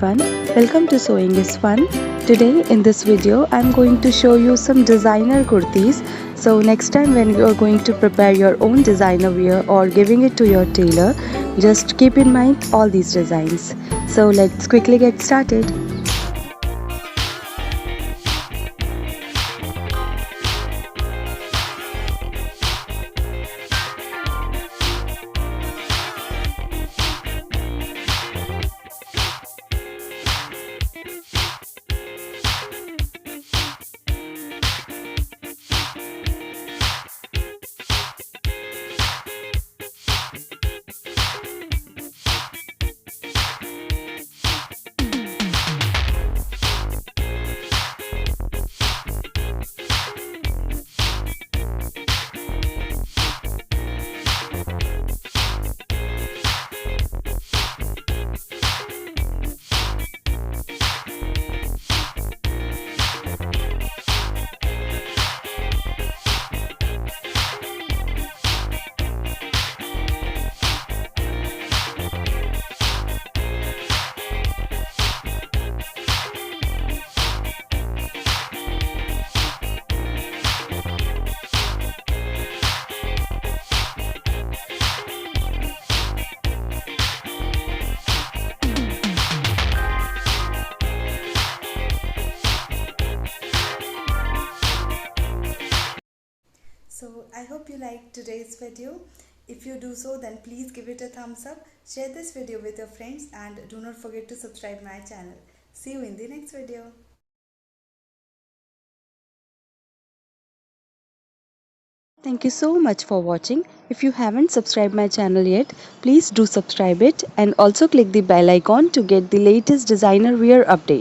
everyone, welcome to Sewing is Fun. Today in this video I'm going to show you some designer kurtis. So next time when you are going to prepare your own designer wear or giving it to your tailor, just keep in mind all these designs. So let's quickly get started. So I hope you liked today's video. If you do so, then please give it a thumbs up, share this video with your friends, and do not forget to subscribe my channel. See you in the next video. Thank you so much for watching. If you haven't subscribed my channel yet, please do subscribe it and also click the bell icon to get the latest designer wear update.